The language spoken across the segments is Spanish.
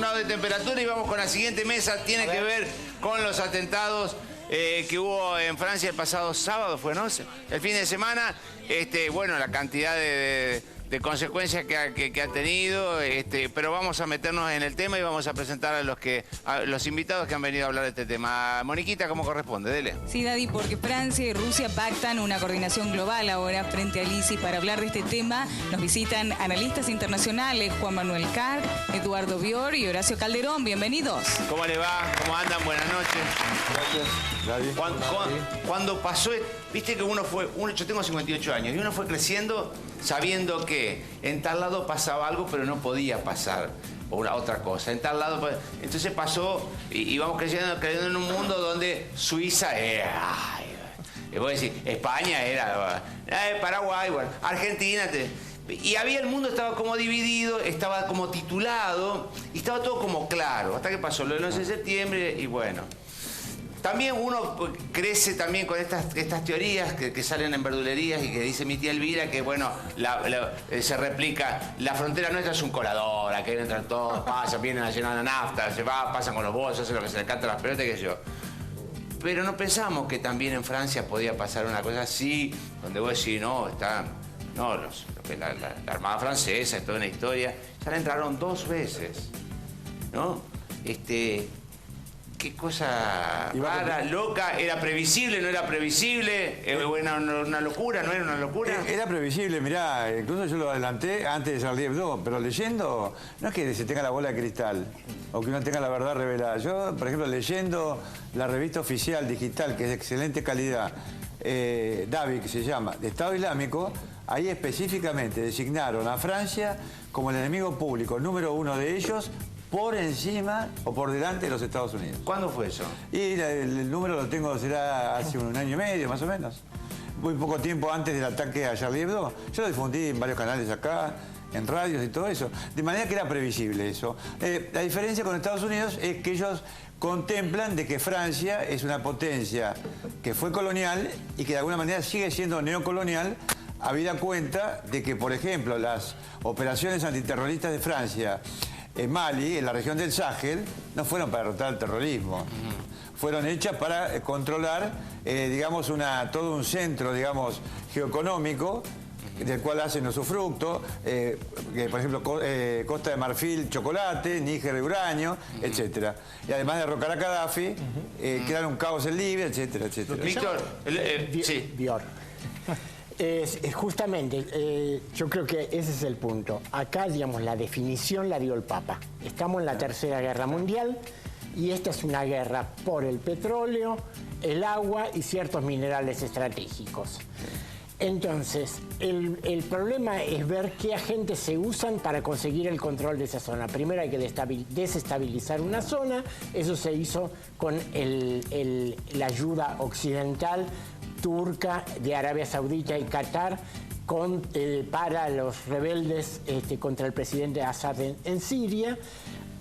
grados de temperatura y vamos con la siguiente mesa. Tiene que ver con los atentados que hubo en Francia el pasado sábado, fue, ¿no? El fin de semana. Bueno, la cantidad de consecuencias que ha tenido, pero vamos a meternos en el tema y vamos a presentar a los invitados que han venido a hablar de este tema. Moniquita, ¿cómo corresponde? Dele. Sí, Daddy, porque Francia y Rusia pactan una coordinación global ahora frente al ISIS. Para hablar de este tema nos visitan analistas internacionales Juan Manuel Carr, Eduardo Bior y Horacio Calderón. Bienvenidos. ¿Cómo le va? ¿Cómo andan? Buenas noches. Gracias. Cuando pasó, viste que yo tengo 58 años y uno fue creciendo sabiendo que en tal lado pasaba algo, pero no podía pasar otra cosa. En tal lado, entonces pasó y vamos creciendo en un mundo donde Suiza era, voy a decir, España era, Paraguay, bueno, Argentina. Y el mundo estaba como dividido, estaba como titulado y estaba todo como claro. Hasta que pasó lo del 11 de septiembre y bueno. También uno crece también con estas teorías que salen en verdulerías y que dice mi tía Elvira que, bueno, se replica, la frontera nuestra es un colador, aquí entran todos, pasan, vienen a llenar la nafta, se va, pasan con los bolsos, hacen lo que se les canta las pelotas, qué sé yo. Pero no pensamos que también en Francia podía pasar una cosa así, donde vos decís, no, la Armada Francesa, es toda una historia, ya la entraron 2 veces, ¿no? Qué cosa rara, loca, ¿era previsible, no era previsible? ¿Era una locura, no era una locura? Era previsible, mirá, incluso yo lo adelanté antes de Charlie Hebdo, pero leyendo, no es que se tenga la bola de cristal o que uno tenga la verdad revelada. Yo, por ejemplo, leyendo la revista oficial digital, que es de excelente calidad, DAVI, que se llama, de Estado Islámico, ahí específicamente designaron a Francia como el enemigo público número 1 de ellos, por encima o por delante de los Estados Unidos. ¿Cuándo fue eso? Y el número lo tengo, será hace un año y medio, más o menos. Muy poco tiempo antes del ataque a Charlie Hebdo. Yo lo difundí en varios canales acá, en radios y todo eso. De manera que era previsible eso. La diferencia con Estados Unidos es que ellos contemplan de que Francia es una potencia que fue colonial y que de alguna manera sigue siendo neocolonial, habida cuenta de que, por ejemplo, las operaciones antiterroristas de Francia en Mali, en la región del Sahel, no fueron para derrotar el terrorismo. Fueron hechas para controlar, digamos, todo un centro, digamos, geoeconómico, del cual hacen usufructo, por ejemplo, Costa de Marfil, chocolate, Níger, uranio, etcétera. Y además de derrocar a Gaddafi, crear un caos en Libia, etcétera, etcétera. Víctor, sí. Bior. Justamente, yo creo que ese es el punto. Acá, digamos, la definición la dio el Papa. Estamos en la Tercera Guerra Mundial y esta es una guerra por el petróleo, el agua y ciertos minerales estratégicos. Entonces, el problema es ver qué agentes se usan para conseguir el control de esa zona. Primero hay que desestabilizar una zona. Eso se hizo con la ayuda occidental turca, de Arabia Saudita y Qatar para los rebeldes contra el presidente Assad en Siria,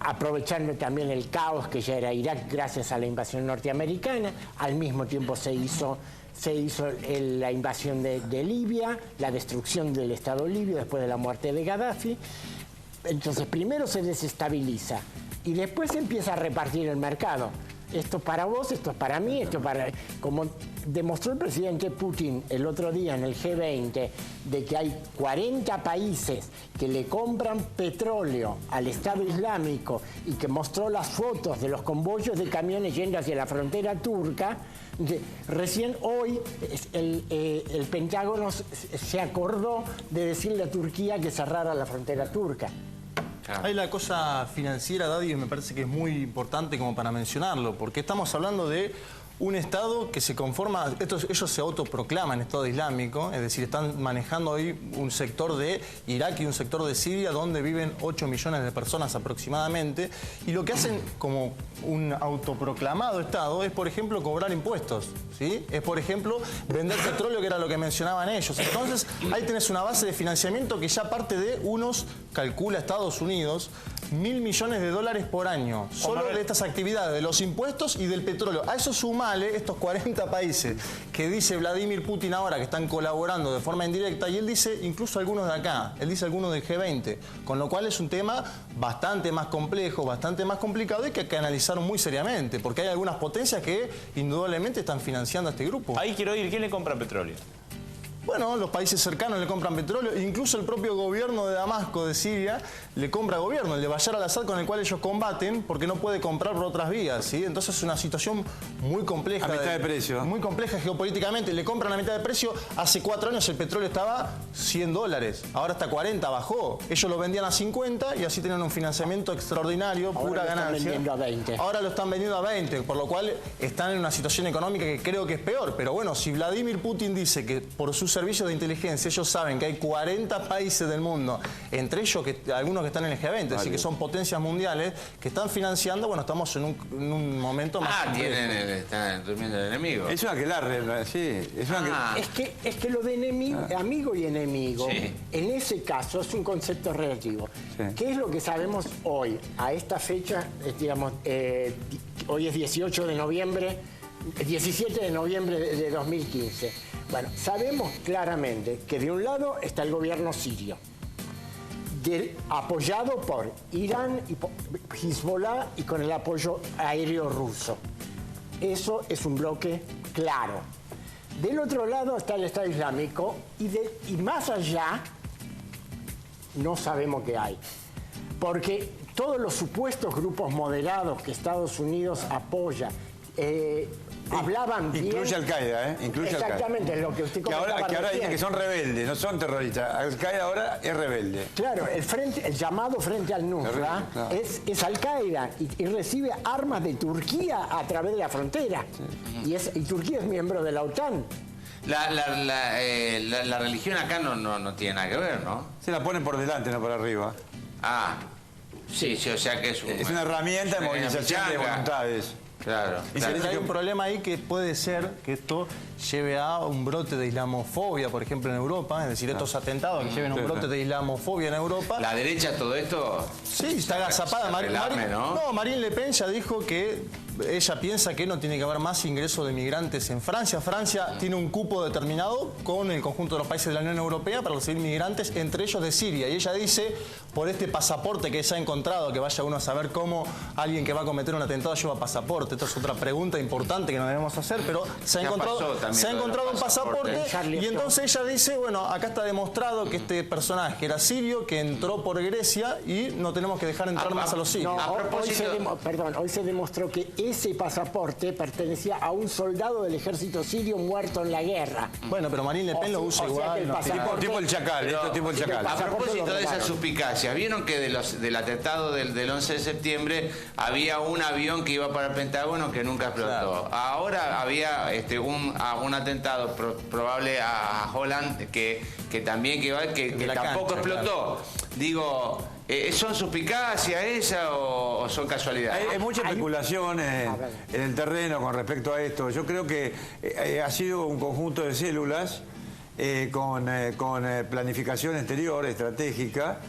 aprovechando también el caos que ya era Irak gracias a la invasión norteamericana. Al mismo tiempo se hizo la invasión de Libia, la destrucción del Estado libio después de la muerte de Gaddafi. Entonces primero se desestabiliza y después se empieza a repartir el mercado. Esto es para vos, esto es para mí, esto es para... Como demostró el presidente Putin el otro día en el G20, de que hay 40 países que le compran petróleo al Estado Islámico y que mostró las fotos de los convoyos de camiones yendo hacia la frontera turca, recién hoy el Pentágono se acordó de decirle a Turquía que cerrara la frontera turca. Hay la cosa financiera, Daddy, y me parece que es muy importante como para mencionarlo, porque estamos hablando de un Estado que se conforma, ellos se autoproclaman Estado Islámico, es decir, están manejando hoy un sector de Irak y un sector de Siria donde viven 8 millones de personas aproximadamente, y lo que hacen como un autoproclamado Estado es, por ejemplo, cobrar impuestos, ¿sí? Es, por ejemplo, vender petróleo, que era lo que mencionaban ellos. Entonces, ahí tenés una base de financiamiento que ya parte de unos, calcula Estados Unidos, $1.000 millones por año, solo de estas actividades, de los impuestos y del petróleo. A eso sumale estos 40 países que dice Vladimir Putin ahora que están colaborando de forma indirecta, y él dice incluso algunos de acá, él dice algunos del G20, con lo cual es un tema bastante más complejo, bastante más complicado y que hay que analizar muy seriamente, porque hay algunas potencias que indudablemente están financiando a este grupo. Ahí quiero ir, ¿quién le compra petróleo? Bueno, los países cercanos le compran petróleo, incluso el propio gobierno de Damasco, de Siria, le compra gobierno, el de Bashar al-Assad, con el cual ellos combaten, porque no puede comprar por otras vías, ¿sí? Entonces es una situación muy compleja. A mitad de precio. Muy compleja geopolíticamente. Le compran a mitad de precio. Hace 4 años el petróleo estaba $100, ahora está 40, bajó. Ellos lo vendían a 50 y así tenían un financiamiento extraordinario, pura ganancia. Ahora lo están vendiendo a 20. Ahora lo están vendiendo a 20, por lo cual están en una situación económica que creo que es peor. Pero bueno, si Vladimir Putin dice que por sus servicios de inteligencia ellos saben que hay 40 países del mundo, entre ellos algunos que están en el G20, así que son potencias mundiales que están financiando, bueno, estamos en un momento más complejo. Están durmiendo el enemigo. Es una aquelarre, sí. Es una Es que lo de enemigo, amigo y enemigo, Sí. en ese caso es un concepto relativo. Sí. ¿Qué es lo que sabemos hoy? A esta fecha, digamos, hoy es 18 de noviembre, 17 de noviembre de 2015. Bueno, sabemos claramente que de un lado está el gobierno sirio, apoyado por Irán y por Hezbollah y con el apoyo aéreo ruso. Eso es un bloque claro. Del otro lado está el Estado Islámico y más allá no sabemos qué hay. Porque todos los supuestos grupos moderados que Estados Unidos apoya hablaban bien. Incluye Al-Qaeda, Incluye exactamente, Al-Qaeda. es lo que usted que comentaba ahora dicen recién. que son rebeldes, no son terroristas. Al-Qaeda ahora es rebelde. Claro, el llamado Frente al-Nusra Claro. es Al-Qaeda y recibe armas de Turquía a través de la frontera. Sí. Y Turquía es miembro de la OTAN. La religión acá no tiene nada que ver, ¿no? Se la ponen por delante, no por arriba. Ah, sí, o sea que Es una herramienta de movilización de voluntades. Claro. Y siempre hay un problema ahí que puede ser que esto lleve a un brote de islamofobia, por ejemplo, en Europa. Es decir, estos atentados que lleven a un brote de islamofobia en Europa. La derecha, todo esto. Sí, está agazapada. Marine Le Pen ya dijo que ella piensa que no tiene que haber más ingreso de migrantes en Francia. Francia tiene un cupo determinado con el conjunto de los países de la Unión Europea para recibir migrantes, entre ellos de Siria. Y ella dice, por este pasaporte que se ha encontrado, que vaya uno a saber cómo alguien que va a cometer un atentado lleva pasaporte. Esta es otra pregunta importante que nos debemos hacer, pero se ha encontrado un pasaporte y entonces ella dice, bueno, acá está demostrado que este personaje era sirio, que entró por Grecia y no tenemos que dejar entrar más a los sirios. No, hoy se demostró que ese pasaporte pertenecía a un soldado del ejército sirio muerto en la guerra. Bueno, pero Marine Le Pen lo usa igual. Tipo el chacal, tipo el chacal. A propósito de esa suspicacia, ¿vieron que del atentado del 11 de septiembre había un avión que iba para el Pentágono que nunca explotó? Claro. Ahora había un atentado probable a Holland que también que tampoco explotó. Digo, ¿son suspicacias esas o son casualidades? Hay mucha especulación en el terreno con respecto a esto. Yo creo que ha sido un conjunto de células con planificación exterior, estratégica,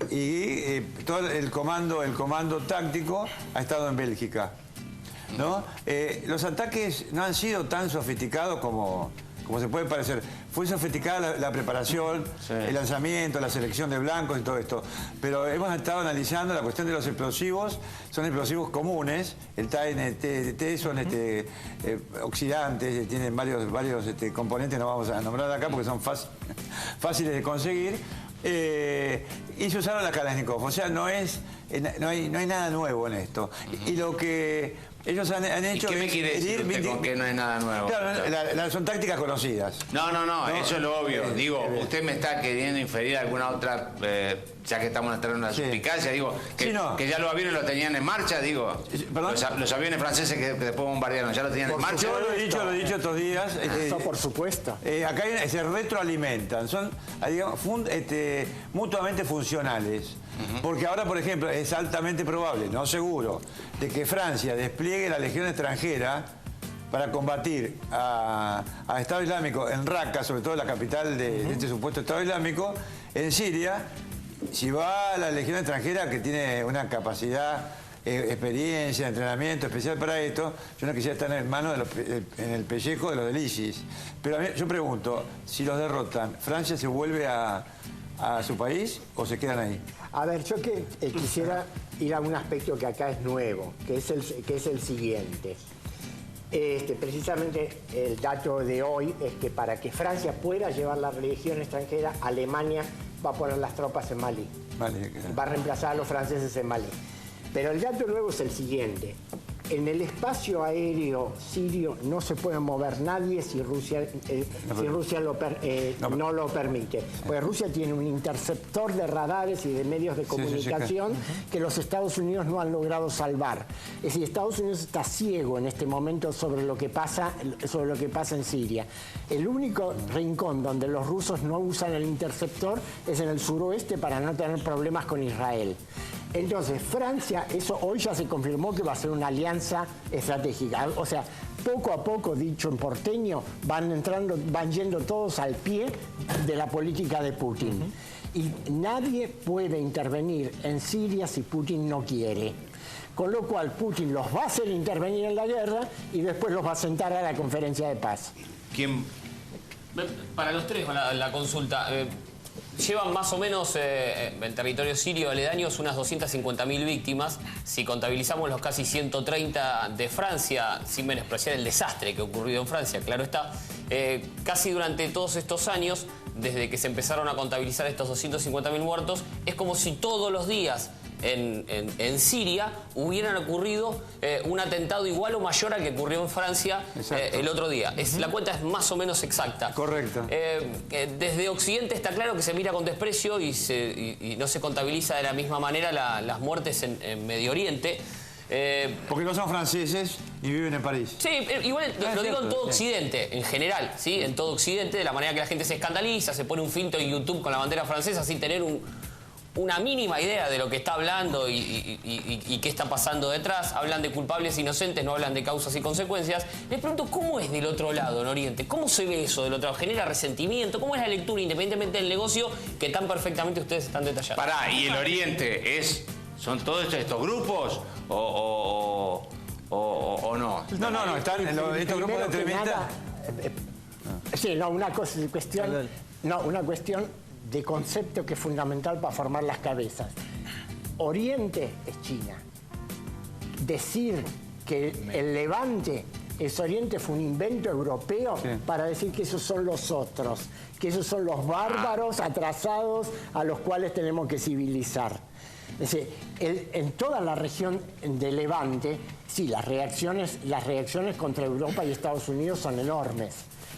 y todo el comando táctico ha estado en Bélgica, ¿no? Los ataques no han sido tan sofisticados como se puede parecer. Fue sofisticada la preparación, el lanzamiento, la selección de blancos y todo esto. Pero hemos estado analizando la cuestión de los explosivos. Son explosivos comunes. El TNT son oxidantes, tienen varios componentes, no vamos a nombrar acá porque son fáciles de conseguir. Y se usaron la Kalashnikov. O sea, no hay nada nuevo en esto. Y lo que ellos han hecho... ¿Y qué me quiere decir usted con que no es nada nuevo? Claro, son tácticas conocidas. No, eso es lo obvio. Digo, usted me está queriendo inferir alguna otra, ya que estamos en el terreno de la suspicacia, digo, que ya los aviones lo tenían en marcha, digo. Los aviones franceses que después bombardearon, ¿ya lo tenían en marcha? Yo lo he dicho estos días. Eso por supuesto. Acá se retroalimentan, son, digamos, mutuamente funcionales. Porque ahora, por ejemplo, es altamente probable, no seguro, de que Francia despliegue la legión extranjera para combatir a Estado Islámico en Raqqa, sobre todo la capital de este supuesto Estado Islámico, en Siria. Si va la legión extranjera, que tiene una capacidad, experiencia, entrenamiento especial para esto, yo no quisiera estar en manos en el pellejo de los del ISIS. Pero a mí, yo pregunto, si los derrotan, ¿Francia se vuelve a su país o se quedan ahí? A ver, yo quisiera ir a un aspecto que acá es nuevo, que es el siguiente. Precisamente el dato de hoy es que para que Francia pueda llevar la legión extranjera, Alemania va a poner las tropas en Malí. Va a reemplazar a los franceses en Malí. Pero el dato nuevo es el siguiente. En el espacio aéreo sirio no se puede mover nadie si Rusia no lo permite. Porque Rusia tiene un interceptor de radares y de medios de comunicación que los Estados Unidos no han logrado salvar. Es decir, Estados Unidos está ciego en este momento sobre lo que pasa en Siria. El único rincón donde los rusos no usan el interceptor es en el suroeste para no tener problemas con Israel. Entonces, Francia, eso hoy ya se confirmó que va a ser una alianza estratégica. O sea, poco a poco, dicho en porteño, van yendo todos al pie de la política de Putin. Y nadie puede intervenir en Siria si Putin no quiere. Con lo cual, Putin los va a hacer intervenir en la guerra y después los va a sentar a la conferencia de paz. ¿Quién? Para los tres, con la consulta. Llevan más o menos en territorio sirio aledaños unas 250.000 víctimas. Si contabilizamos los casi 130 de Francia, sin menospreciar el desastre que ha ocurrido en Francia, claro está, casi durante todos estos años, desde que se empezaron a contabilizar estos 250.000 muertos, es como si todos los días en Siria hubieran ocurrido un atentado igual o mayor al que ocurrió en Francia el otro día. La cuenta es más o menos exacta. Correcto. Desde Occidente está claro que se mira con desprecio y no se contabiliza de la misma manera las muertes en Medio Oriente. Porque no son franceses y viven en París. Sí, igual lo digo en todo Occidente, en general, ¿sí? En todo Occidente, de la manera que la gente se escandaliza, se pone un filtro en YouTube con la bandera francesa sin tener una mínima idea de lo que está hablando y qué está pasando detrás. Hablan de culpables e inocentes, no hablan de causas y consecuencias. Les pregunto, ¿cómo es del otro lado, en Oriente? ¿Cómo se ve eso del otro lado? ¿Genera resentimiento? ¿Cómo es la lectura, independientemente del negocio, que tan perfectamente ustedes están detallando? Pará, ¿y el Oriente son todos estos grupos o no? No, están en estos grupos de extremistas. Sí, no, una cuestión de concepto que es fundamental para formar las cabezas. Oriente es China. Decir que el Levante es Oriente fue un invento europeo para decir que esos son los otros, que esos son los bárbaros atrasados a los cuales tenemos que civilizar. Es decir, en toda la región de Levante, sí, las reacciones contra Europa y Estados Unidos son enormes.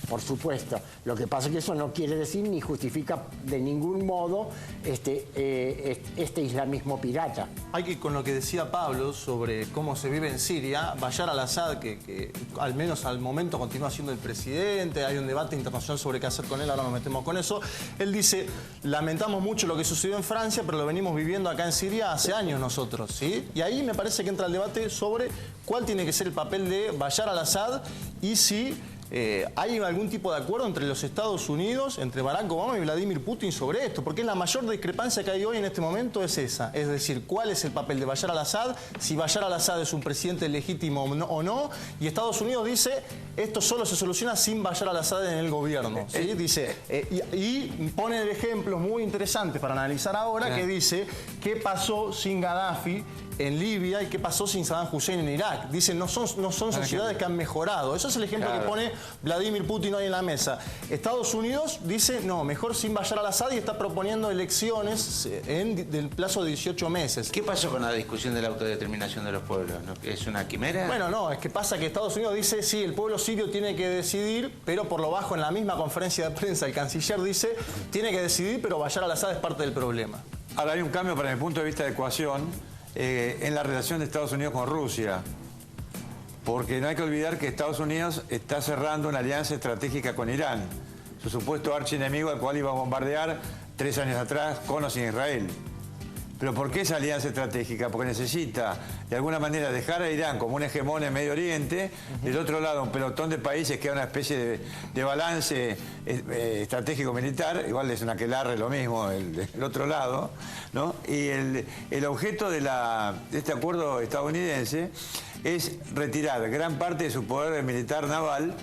Por supuesto. Lo que pasa es que eso no quiere decir ni justifica de ningún modo este islamismo pirata. Hay que, con lo que decía Pablo sobre cómo se vive en Siria, Bashar al-Assad, que al menos al momento continúa siendo el presidente, hay un debate internacional sobre qué hacer con él, ahora nos metemos con eso. Él dice, lamentamos mucho lo que sucedió en Francia, pero lo venimos viviendo acá en Siria hace años nosotros, ¿sí? Y ahí me parece que entra el debate sobre cuál tiene que ser el papel de Bashar al-Assad y si ¿hay algún tipo de acuerdo entre los Estados Unidos, entre Barack Obama y Vladimir Putin sobre esto? Porque la mayor discrepancia que hay hoy en este momento es esa. Es decir, ¿cuál es el papel de Bashar al-Assad? Si Bashar al-Assad es un presidente legítimo o no. Y Estados Unidos dice, esto solo se soluciona sin Bashar al-Assad en el gobierno. ¿Sí? Dice, y pone ejemplos muy interesantes para analizar ahora, que dice, ¿qué pasó sin Gaddafi en Libia y qué pasó sin Saddam Hussein en Irak? Dicen, no son sociedades que han mejorado. Eso es el ejemplo que pone Vladimir Putin hoy en la mesa. Estados Unidos dice, no, mejor sin Bashar al-Assad y está proponiendo elecciones del plazo de 18 meses. ¿Qué pasó con la discusión de la autodeterminación de los pueblos? ¿No? ¿Es una quimera? Bueno, no, es que pasa que Estados Unidos dice, sí, el pueblo sirio tiene que decidir, pero por lo bajo en la misma conferencia de prensa el canciller dice, tiene que decidir, pero Bashar al-Assad es parte del problema. Ahora hay un cambio para mi punto de vista de ecuación en la relación de Estados Unidos con Rusia. Porque no hay que olvidar que Estados Unidos está cerrando una alianza estratégica con Irán, su supuesto archienemigo al cual iba a bombardear 3 años atrás con o sin Israel. ¿Pero por qué esa alianza estratégica? Porque necesita, de alguna manera, dejar a Irán como un hegemón en Medio Oriente, del otro lado un pelotón de países que es una especie de balance estratégico-militar, igual es un aquelarre lo mismo, el otro lado, ¿no? Y el objeto de este acuerdo estadounidense es retirar gran parte de su poder militar naval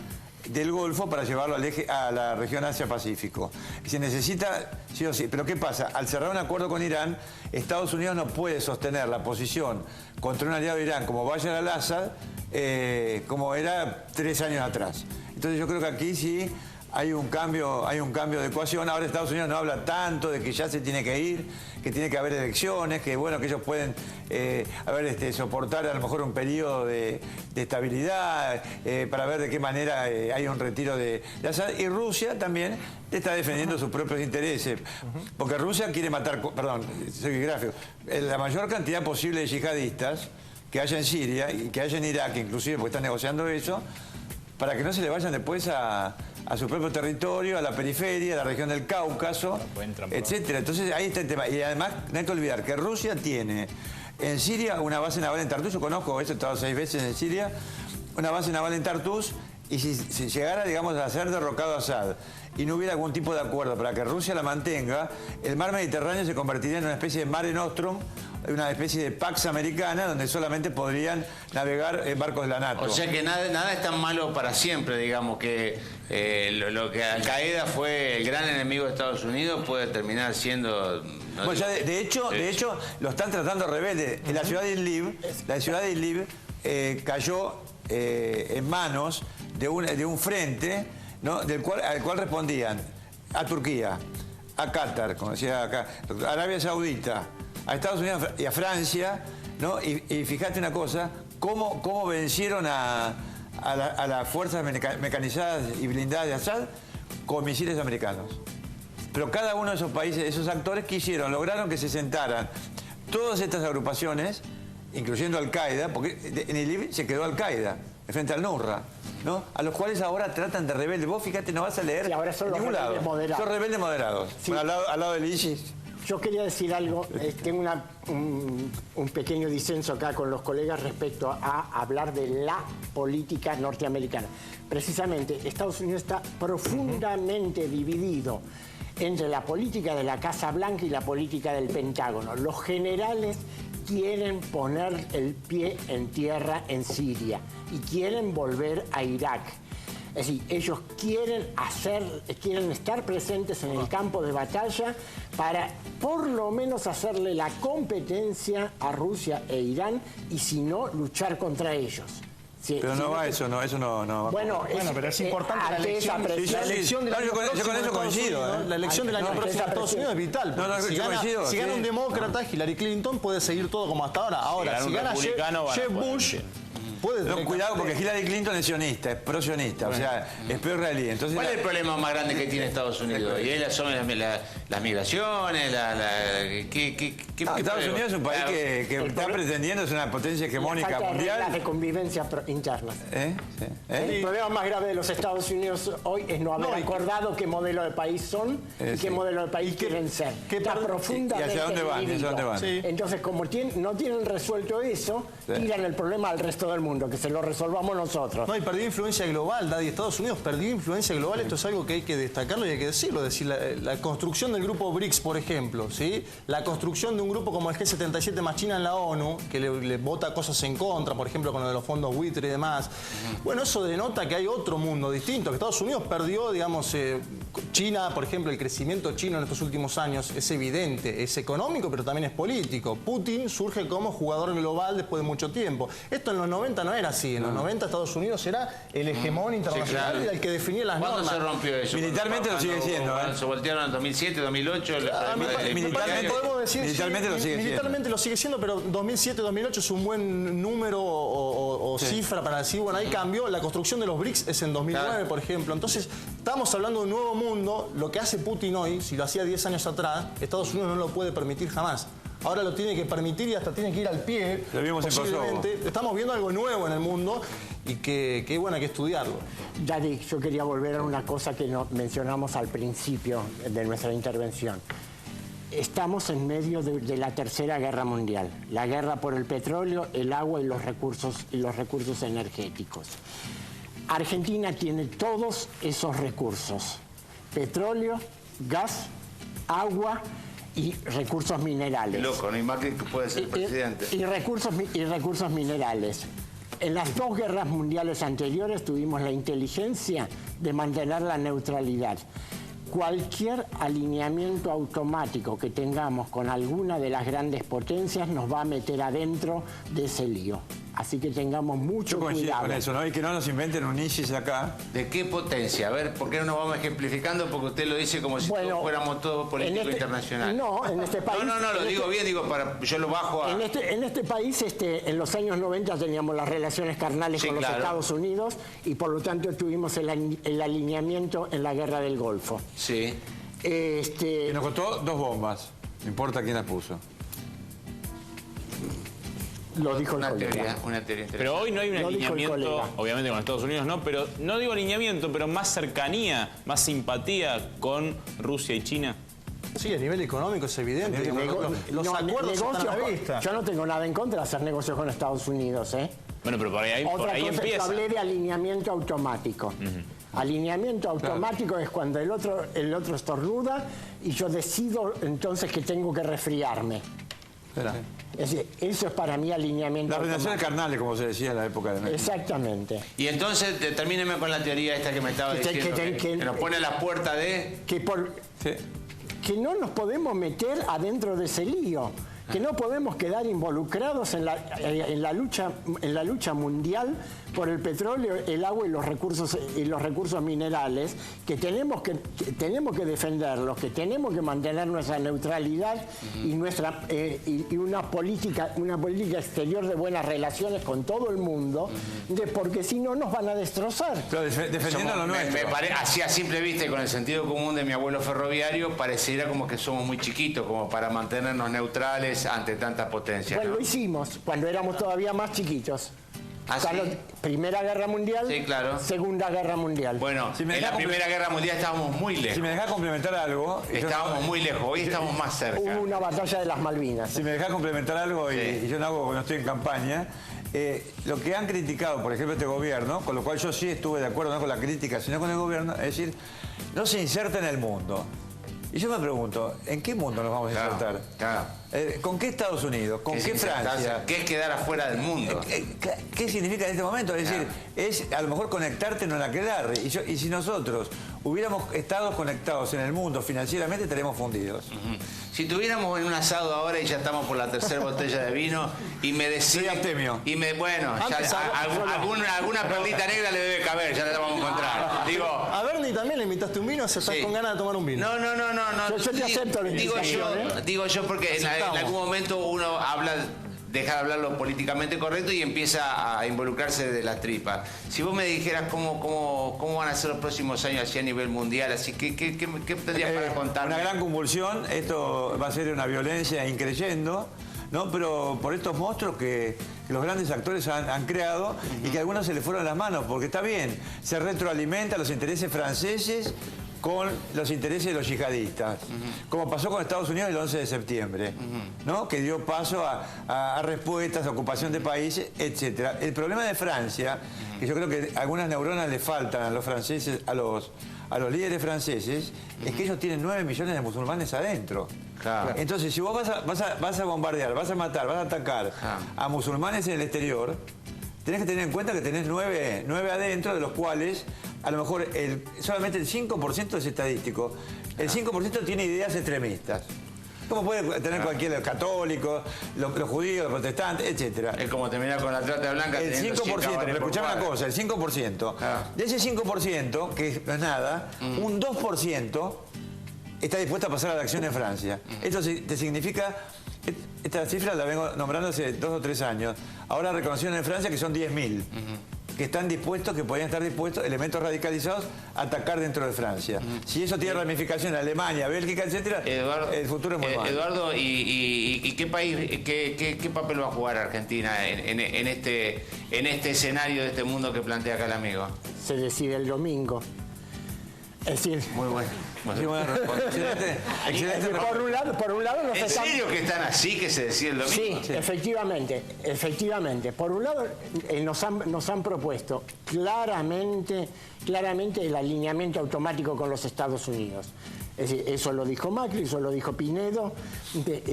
del Golfo para llevarlo a la región Asia-Pacífico. Se necesita, sí o sí. Pero ¿qué pasa? Al cerrar un acuerdo con Irán, Estados Unidos no puede sostener la posición contra un aliado de Irán como Bashar al-Assad, como era 3 años atrás. Entonces yo creo que aquí sí hay un cambio de ecuación. Ahora Estados Unidos no habla tanto de que ya se tiene que ir, que tiene que haber elecciones, que bueno, que ellos pueden soportar a lo mejor un periodo de estabilidad para ver de qué manera hay un retiro de Assad. Y Rusia también está defendiendo sus propios intereses, porque Rusia quiere matar, perdón, soy gráfico, la mayor cantidad posible de yihadistas que haya en Siria y que haya en Irak, inclusive porque están negociando eso, para que no se le vayan después a su propio territorio, a la periferia, a la región del Cáucaso, etcétera. Entonces ahí está el tema. Y además no hay que olvidar que Rusia tiene en Siria una base naval en Tartus. Yo conozco eso, he estado 6 veces en Siria, una base naval en Tartus, y si llegara, digamos, a ser derrocado Assad y no hubiera algún tipo de acuerdo para que Rusia la mantenga, el mar Mediterráneo se convertiría en una especie de Mare Nostrum, una especie de Pax Americana, donde solamente podrían navegar barcos de la NATO. O sea que nada es tan malo para siempre, digamos, que lo que Al-Qaeda fue el gran enemigo de Estados Unidos puede terminar siendo... Bueno, ya de hecho, lo están tratando rebelde. En la ciudad de Idlib, cayó en manos de un frente, ¿no? al cual respondían a Turquía, a Qatar, como decía acá, a Arabia Saudita, a Estados Unidos y a Francia, ¿no? Y fíjate una cosa, cómo vencieron a las fuerzas mecanizadas y blindadas de Assad con misiles americanos. Pero cada uno de esos países, esos actores lograron que se sentaran todas estas agrupaciones, incluyendo Al-Qaeda, porque en Idlib se quedó Al-Qaeda, frente al Nusra, ¿no? A los cuales ahora tratan de rebeldes. Vos fíjate, no vas a leer sí, ahora son los rebeldes moderados. Son rebeldes moderados, Sí. Bueno, al lado del ISIS. Yo quería decir algo, tengo un pequeño disenso acá con los colegas respecto a hablar de la política norteamericana. Precisamente, Estados Unidos está profundamente dividido entre la política de la Casa Blanca y la política del Pentágono. Los generales quieren poner el pie en tierra en Siria y quieren volver a Irak. Es decir, ellos quieren estar presentes en el campo de batalla para por lo menos hacerle la competencia a Rusia e Irán y si no, luchar contra ellos. Pero no va eso, no va. Bueno, pero es importante la elección del año próximo. Yo con eso coincido. La elección del año próximo de Estados Unidos es vital. Si gana un demócrata, Hillary Clinton puede seguir todo como hasta ahora. Ahora, si gana Jeb Bush... Cuidado, porque Hillary Clinton es sionista, es pro-sionista, o sea, es pro-israelí. Entonces, ¿cuál es el problema más grande que tiene Estados Unidos? ¿Y son las migraciones? Estados Unidos es un país que está pretendiendo ser una potencia hegemónica mundial. Las de convivencia internas. Sí. El problema más grave de los Estados Unidos hoy es no haber acordado qué modelo de país son y qué modelo de país quieren ser. Está profundamente ¿Y hacia dónde van? Sí. Entonces, como no tienen resuelto eso, tiran el problema al resto del mundo, que se lo resolvamos nosotros. No, y perdió influencia global, Daddy. Estados Unidos perdió influencia global. Esto es algo que hay que destacarlo y hay que decirlo. Es decir, la construcción del grupo BRICS, por ejemplo, ¿sí? La construcción de un grupo como el G77 más China en la ONU, que le vota cosas en contra, por ejemplo, con lo de los fondos buitre y demás. Bueno, eso denota que hay otro mundo distinto, que Estados Unidos perdió, digamos, China, por ejemplo, el crecimiento chino en estos últimos años es evidente, es económico, pero también es político. Putin surge como jugador global después de mucho tiempo. Esto en los 90 no era así. En los 90 Estados Unidos era el hegemón internacional, claro. y el que definía las normas. ¿Cuándo se rompió eso? Militarmente lo sigue siendo. Se voltearon en 2007, 2008. Militarmente lo sigue siendo. Militarmente lo sigue siendo, pero 2007, 2008 es un buen número o cifra para decir, bueno, ahí cambió. La construcción de los BRICS es en 2009, claro, por ejemplo. Entonces, estamos hablando de un nuevo mundo. Lo que hace Putin hoy, si lo hacía 10 años atrás, Estados Unidos no lo puede permitir jamás. Ahora lo tiene que permitir y hasta tiene que ir al pie. Lo vimos en Kosovo. Estamos viendo algo nuevo en el mundo y que bueno, hay que estudiarlo. Daddy, yo quería volver a una cosa que mencionamos al principio de nuestra intervención. Estamos en medio de la Tercera Guerra Mundial, la guerra por el petróleo, el agua y los recursos energéticos. Argentina tiene todos esos recursos: petróleo, gas, agua y recursos minerales. Loco, no hay más que puede ser presidente. Y recursos minerales. En las 2 guerras mundiales anteriores tuvimos la inteligencia de mantener la neutralidad. Cualquier alineamiento automático que tengamos con alguna de las grandes potencias nos va a meter adentro de ese lío. Así que tengamos mucho cuidado con eso, ¿no? Y que no nos inventen un ISIS acá. ¿De qué potencia? A ver, ¿por qué no nos vamos ejemplificando? Porque usted lo dice como si todos fuéramos todos políticos internacionales. No, en este país... No, lo digo bien, yo lo bajo a... En este país, en los años 90 teníamos las relaciones carnales con los Estados Unidos y por lo tanto tuvimos el alineamiento en la guerra del Golfo. Sí. Y nos costó 2 bombas, no importa quién las puso. Lo dijo una teoría interesante. Pero hoy no hay un alineamiento, obviamente con Estados Unidos no, pero no digo alineamiento, pero más cercanía, más simpatía con Rusia y China. Sí, a nivel económico es evidente. Los acuerdos están a la vista. Yo no tengo nada en contra de hacer negocios con Estados Unidos, ¿eh? Bueno, pero por ahí empieza. Yo hablé de alineamiento automático. Alineamiento automático es cuando el otro estornuda y yo decido entonces que tengo que resfriarme. Es decir, eso es para mí alineamiento automático. Las relaciones carnales, como se decía en la época de México. Exactamente. Y entonces, termíneme con la teoría esta que me estaba diciendo, que nos pone a la puerta de... Que no nos podemos meter adentro de ese lío, que no podemos quedar involucrados en la lucha mundial por el petróleo, el agua y los recursos minerales, que tenemos que defenderlos, que tenemos que mantener nuestra neutralidad y una política exterior de buenas relaciones con todo el mundo, porque si no nos van a destrozar. Pero defendiendo lo nuestro. Así a simple vista y con el sentido común de mi abuelo ferroviario, pareciera como que somos muy chiquitos como para mantenernos neutrales ante tanta potencia. Bueno, ¿no? lo hicimos cuando éramos todavía más chiquitos. ¿Ah, sí? Primera Guerra Mundial, sí, claro. Segunda Guerra Mundial. Bueno, en la Primera Guerra Mundial estábamos muy lejos. Si me dejás complementar algo... Estábamos muy lejos, hoy estamos más cerca. Hubo una batalla de las Malvinas. Si me dejás complementar algo, y yo no hago porque no estoy en campaña, lo que han criticado, por ejemplo, este gobierno, con lo cual yo sí estuve de acuerdo, no con la crítica, sino con el gobierno, es decir, no se inserta en el mundo. Y yo me pregunto, ¿en qué mundo nos vamos a insertar? Claro. ¿Con qué Estados Unidos? ¿Con qué Francia? ¿Qué es quedar afuera del mundo? ¿Qué significa en este momento? Es decir, es a lo mejor conectarte no la quedar. Y si nosotros hubiéramos estado conectados en el mundo financieramente, estaríamos fundidos. Si tuviéramos en un asado ahora y ya estamos por la 3ª botella de vino y me decís... Soy abstemio. Y bueno, alguna perlita negra le debe caber, ya la vamos a encontrar. Digo... A Bernie también le invitaste un vino, se estás con ganas de tomar un vino. No. Yo te acepto la invitación. Digo yo porque en algún momento uno deja de hablar lo políticamente correcto y empieza a involucrarse de las tripas. Si vos me dijeras cómo van a ser los próximos años así a nivel mundial, así ¿qué tendrías para contarme? Una gran convulsión, esto va a ser una violencia increyendo, ¿no? Pero por estos monstruos que los grandes actores han creado y que a algunos se les fueron las manos, porque está bien, se retroalimenta los intereses franceses con los intereses de los yihadistas, como pasó con Estados Unidos el 11 de septiembre, ¿no? Que dio paso a respuestas, a ocupación de países, etc. El problema de Francia, que yo creo que algunas neuronas le faltan a los franceses, a los líderes franceses, es que ellos tienen 9 millones de musulmanes adentro. Claro. Entonces, si vos vas a bombardear, vas a matar, vas a atacar a musulmanes en el exterior, tenés que tener en cuenta que tenés 9 adentro, de los cuales a lo mejor solamente el 5% es estadístico. El 5% tiene ideas extremistas. Como puede tener cualquier católico, los judíos, los protestantes, etcétera. Es como terminar con la trata blanca. El 5%, pero escuchame una cosa, el 5%. De ese 5%, que no es nada, un 2% está dispuesto a pasar a la acción en Francia. Esto te significa... Esta cifra la vengo nombrando hace 2 o 3 años. Ahora reconocieron en Francia que son 10.000. Que están dispuestos, que podrían estar dispuestos, elementos radicalizados, a atacar dentro de Francia. Si eso tiene ramificación en Alemania, Bélgica, etcétera, el futuro es muy malo. Eduardo, ¿y qué país, qué papel va a jugar Argentina en este escenario de este mundo que plantea acá el amigo? Se decide el domingo. Es decir, Muy bueno. Sí, bueno, excelente, excelente. por un lado nos ¿En están... serio que están así, que se decía el domingo? Sí, efectivamente. Por un lado, nos han propuesto claramente el alineamiento automático con los Estados Unidos. Es decir, eso lo dijo Macri, eso lo dijo Pinedo,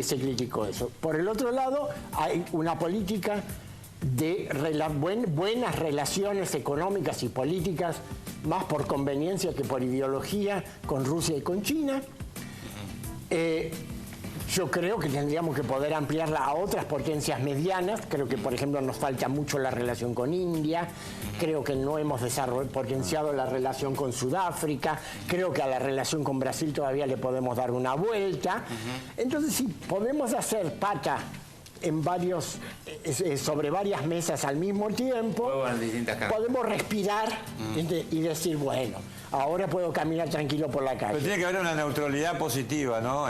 se criticó eso. Por el otro lado, hay una política de buenas relaciones económicas y políticas, más por conveniencia que por ideología, con Rusia y con China. Yo creo que tendríamos que poder ampliarla a otras potencias medianas. Creo que, por ejemplo, nos falta mucho la relación con India. Creo que no hemos potenciado la relación con Sudáfrica. Creo que a la relación con Brasil todavía le podemos dar una vuelta. Entonces, si podemos hacer pata en sobre varias mesas al mismo tiempo, podemos respirar y decir, bueno, ahora puedo caminar tranquilo por la calle. Pero tiene que haber una neutralidad positiva, ¿no?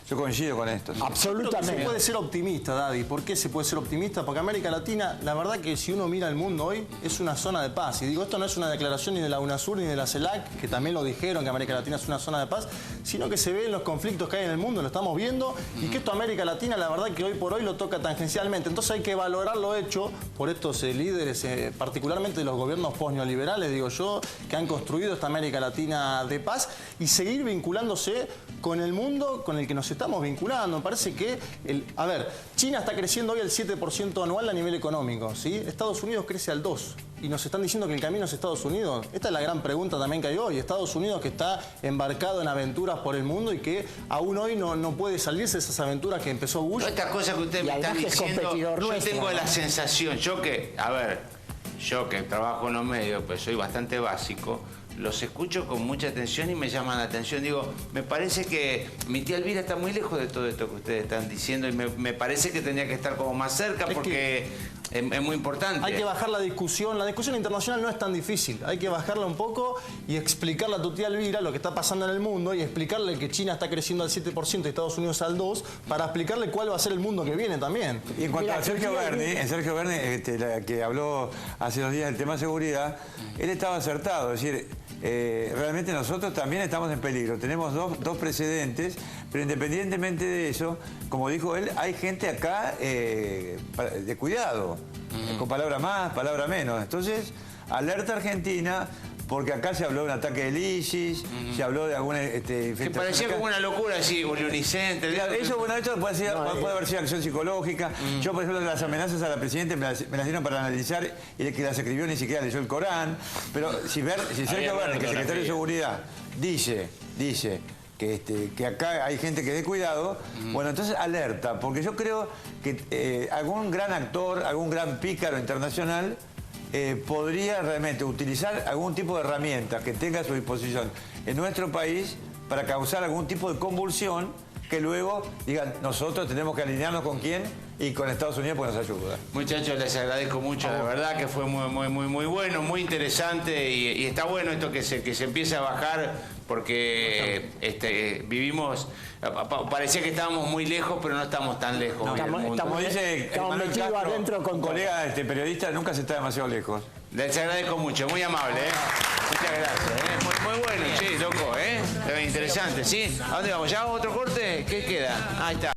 Yo coincido con esto. Sí. Absolutamente. Se puede ser optimista, Daddy. ¿Por qué se puede ser optimista? Porque América Latina, la verdad que si uno mira el mundo hoy, es una zona de paz. Y digo, esto no es una declaración ni de la UNASUR ni de la CELAC, que también lo dijeron, que América Latina es una zona de paz, sino que se ven los conflictos que hay en el mundo, lo estamos viendo, y que esto América Latina, la verdad que hoy por hoy lo toca tangencialmente. Entonces hay que valorar lo hecho por estos líderes, particularmente de los gobiernos posneoliberales, digo yo, que han construido esta América Latina de paz y seguir vinculándose con el mundo con el que nos estamos vinculando. Me parece que, China está creciendo hoy al 7% anual a nivel económico, ¿sí? Estados Unidos crece al 2%. Y nos están diciendo que el camino es Estados Unidos. Esta es la gran pregunta también que hay hoy. Estados Unidos, que está embarcado en aventuras por el mundo y que aún hoy no puede salirse de esas aventuras que empezó Bush. Todas estas cosas que ustedes me están diciendo, yo tengo la ¿no? sensación, yo que trabajo en los medios, pues soy bastante básico, los escucho con mucha atención y me llaman la atención. Digo, me parece que mi tía Elvira está muy lejos de todo esto que ustedes están diciendo y me parece que tenía que estar como más cerca porque es muy importante. Hay que bajar la discusión. La discusión internacional no es tan difícil. Hay que bajarla un poco y explicarle a tu tía Elvira lo que está pasando en el mundo y explicarle que China está creciendo al 7% y Estados Unidos al 2%, para explicarle cuál va a ser el mundo que viene también. Y en cuanto a Sergio Berni, que habló hace 2 días del tema seguridad, él estaba acertado. Es decir, realmente nosotros también estamos en peligro. Tenemos dos precedentes, pero independientemente de eso, como dijo él, hay gente acá de cuidado, con palabra más, palabra menos. Entonces, alerta Argentina, porque acá se habló de un ataque del ISIS, se habló de alguna que parecía como una locura, así, Unicente. Claro, eso, bueno, esto puede haber sido acción psicológica. Yo, por ejemplo, las amenazas a la Presidenta me las dieron para analizar y el que las escribió ni siquiera leyó el Corán. Pero si Sergio Berni, que es secretario de Seguridad, dice que acá hay gente que dé cuidado, bueno, entonces alerta, porque yo creo que algún gran actor, algún gran pícaro internacional podría realmente utilizar algún tipo de herramienta que tenga a su disposición en nuestro país para causar algún tipo de convulsión que luego digan, nosotros tenemos que alinearnos con quién y con Estados Unidos porque nos ayuda. Muchachos, les agradezco mucho, de verdad que fue muy bueno, muy interesante y está bueno esto que se empiece a bajar porque vivimos, parecía que estábamos muy lejos, pero no estamos tan lejos. No, como dice metidos adentro con colega periodista, nunca se está demasiado lejos. Les agradezco mucho, muy amable, Muchas gracias, Muy bueno, che, loco, interesante, ¿sí? ¿A dónde vamos? ¿Ya otro corte? ¿Qué queda? Ahí está.